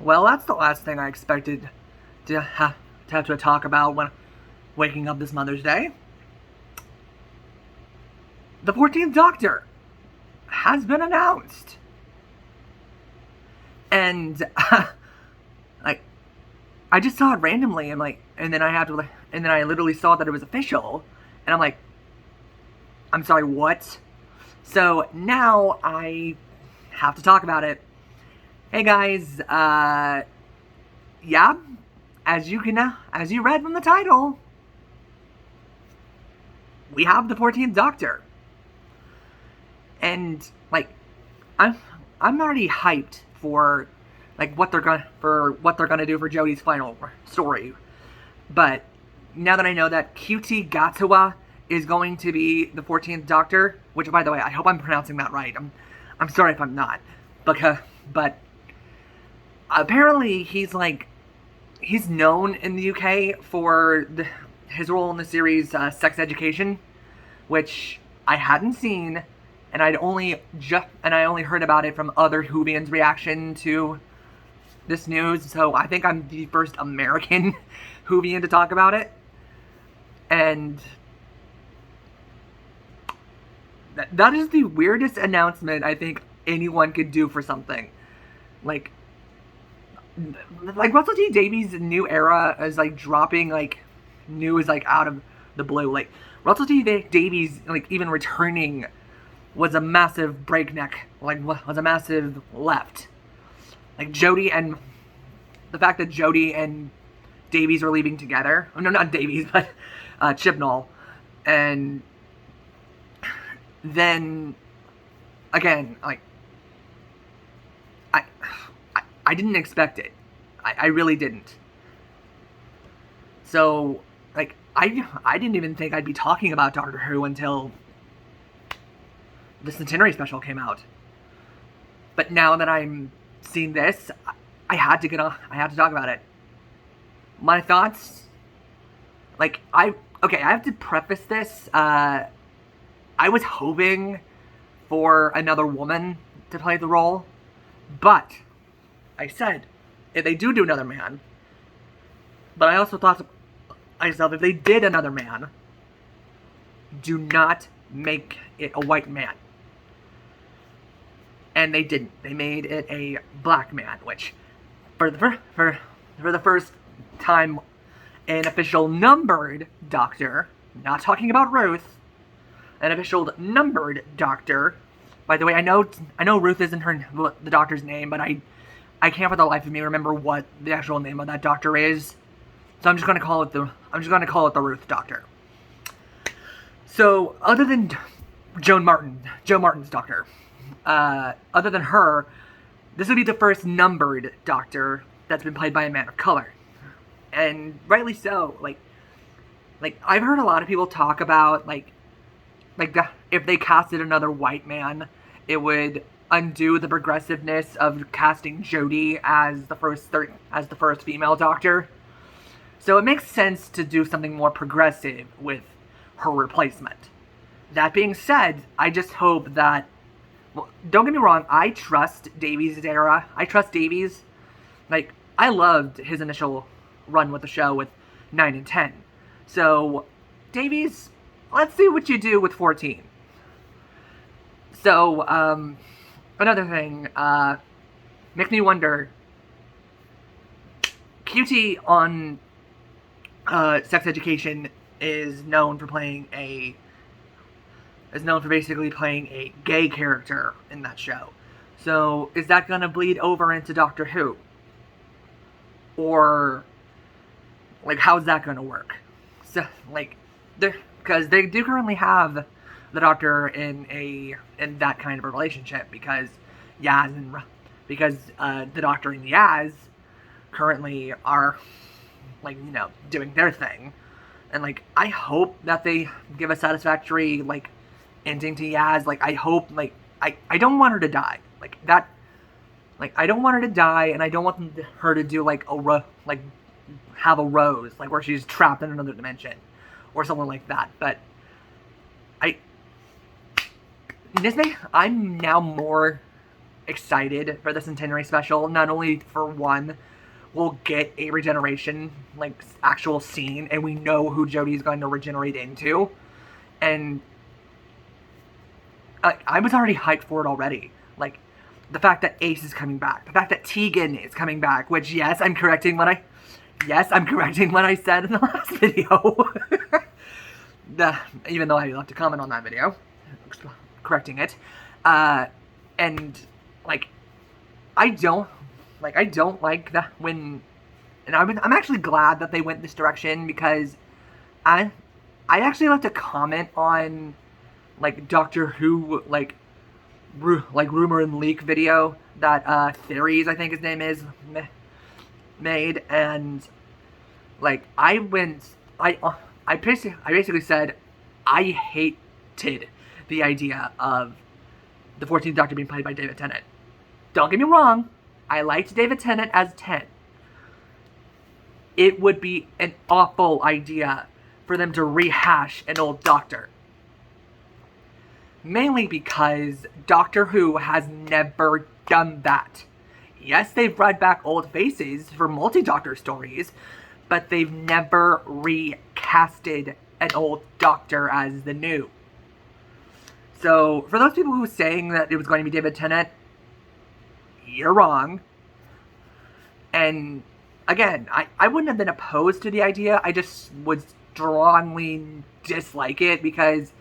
Well, that's the last thing I expected to have to talk about when waking up this Mother's Day. The 14th Doctor has been announced. And like I just saw it randomly and then I literally saw that it was official and I'm like, I'm sorry, what? So now I have to talk about it. Hey guys, yeah, as you read from the title, we have the 14th Doctor. And I'm already hyped for what they're gonna do for Jodie's final story. But now that I know that Ncuti Gatwa is going to be the 14th Doctor, which by the way, I hope I'm pronouncing that right. I'm sorry if I'm not, but apparently he's known in the UK for his role in the series Sex Education, which I hadn't seen, and I only heard about it from other Whovians' reaction to this news. So I think I'm the first American Whovian to talk about it, and that is the weirdest announcement I think anyone could do for something. Like Russell T Davies' new era is dropping news out of the blue. Russell T Davies even returning was a massive breakneck, was a massive left. Jodie and the fact that Jodie and Davies are leaving together. Oh, no, not Davies, but Chibnall. And then again, I didn't expect it. I really didn't. So I didn't even think I'd be talking about Doctor Who until the Centenary special came out. But now that I'm seeing this, I had to talk about it. My thoughts, I have to preface this. I was hoping for another woman to play the role, but I said, if they do another man, but I also thought to myself, if they did another man, do not make it a white man. And they didn't. They made it a black man, which, for the first time, an official numbered Doctor, not talking about Ruth, an official numbered Doctor. By the way, I know Ruth isn't the Doctor's name, but I can't for the life of me remember what the actual name of that Doctor is. So I'm just gonna call it the Ruth Doctor. So other than Joe Martin's Doctor, other than her, this would be the first numbered Doctor that's been played by a man of color, and rightly so. I've heard a lot of people talk about if they casted another white man, it would undo the progressiveness of casting Jodie as the first female Doctor. So it makes sense to do something more progressive with her replacement. That being said, I just hope that, well, don't get me wrong, I trust Davies' era. I trust Davies. I loved his initial run with the show with 9 and 10. So, Davies, let's see what you do with 14. So, another thing, makes me wonder, Ncuti on Sex Education is known for basically playing a gay character in that show. So is that gonna bleed over into Doctor Who? Or how's that gonna work? So because they do currently have the Doctor in that kind of a relationship, because the Doctor and Yaz currently are doing their thing, and I hope that they give a satisfactory ending to Yaz. I hope I don't want her to die I don't want her to die, and I don't want her to do have a rose where she's trapped in another dimension or something like that. But I'm now more excited for the Centenary special. Not only for one, we'll get a regeneration, like, actual scene, and we know who Jodie's going to regenerate into. And I was already hyped for it already. Like, the fact that Ace is coming back, the fact that Tegan is coming back, which, yes, I'm correcting what I said in the last video. Even though I left a comment on that video, correcting it. And, like, I don't like that when, and I'm actually glad that they went this direction, because I actually left a comment on, like, Doctor Who, like rumor and leak video that Theories, I think his name is, made, and, like, I basically said I hated the idea of the 14th Doctor being played by David Tennant. Don't get me wrong, I liked David Tennant as 10. It would be an awful idea for them to rehash an old Doctor. Mainly because Doctor Who has never done that. Yes, they've brought back old faces for multi-Doctor stories, but they've never recasted an old Doctor as the new. So, for those people who were saying that it was going to be David Tennant, you're wrong. And, again, I wouldn't have been opposed to the idea, I just would strongly dislike it, because,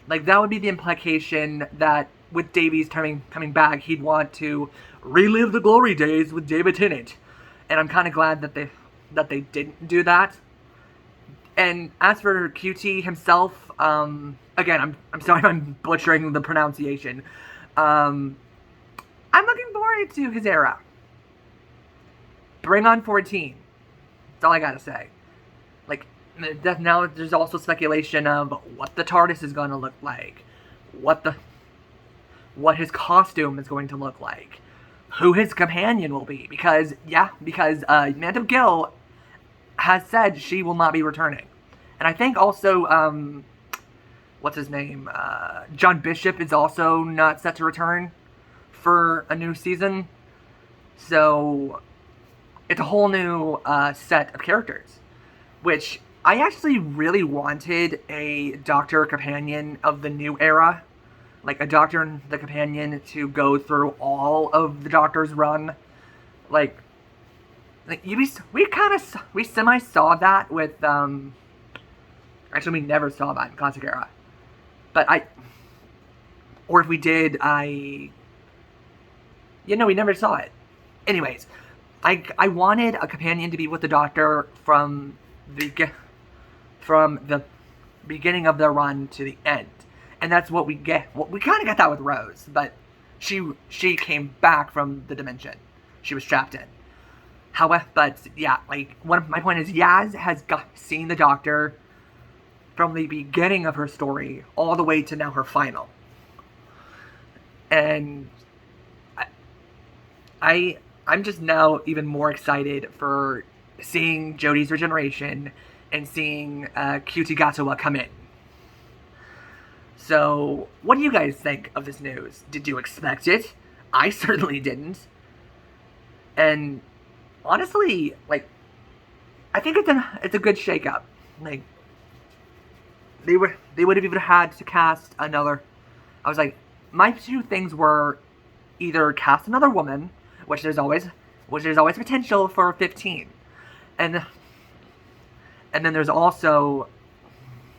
like, that would be the implication that with Davies coming back, he'd want to relive the glory days with David Tennant. And I'm kind of glad that they didn't do that. And as for Ncuti himself, again, I'm sorry if I'm butchering the pronunciation. I'm looking forward to his era. Bring on 14. That's all I gotta say. Like, now there's also speculation of what the TARDIS is going to look like, what his costume is going to look like, who his companion will be, because Manta Gill has said she will not be returning. And I think also, what's his name, John Bishop is also not set to return for a new season. So, it's a whole new set of characters, which I actually really wanted a Doctor companion of the new era. Like, a Doctor and the companion to go through all of the Doctor's run. Like we semi saw that with, actually we never saw that in Classic Era. But or if we did, we never saw it. Anyways, I wanted a companion to be with the Doctor from the beginning of their run to the end. And that's what we get. Well, we kind of got that with Rose, but she came back from the dimension she was trapped in. However, but yeah, like, my point is, Yaz has seen the Doctor from the beginning of her story all the way to now her final. And I'm just now even more excited for seeing Jodie's regeneration and seeing Ncuti Gatwa come in. So, what do you guys think of this news? Did you expect it? I certainly didn't. And honestly, like, I think it's a good shakeup. Like, they would have even had to cast another. I was like, my two things were either cast another woman, which there's always potential for 15, and then there's also,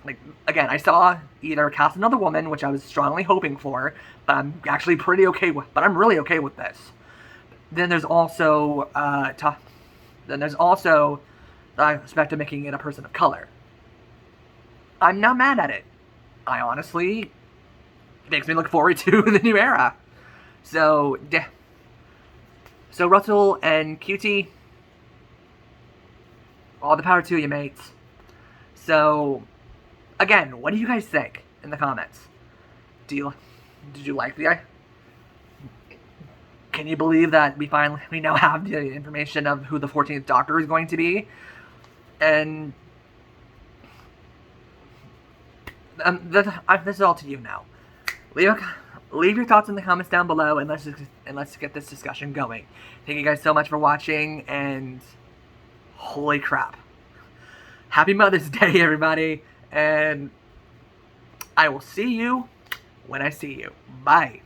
like, again, I saw either cast another woman, which I was strongly hoping for, but I'm actually I'm really okay with this. Then there's also the aspect of making it a person of color. I'm not mad at it. I honestly, it makes me look forward to the new era. So Russell and Ncuti, all the power to you, mates. So, again, what do you guys think in the comments? Did you like the? Can you believe that we now have the information of who the 14th Doctor is going to be? And this is all to you now. Leave your thoughts in the comments down below, and let's get this discussion going. Thank you guys so much for watching, and holy crap. Happy Mother's Day, everybody, and I will see you when I see you. Bye.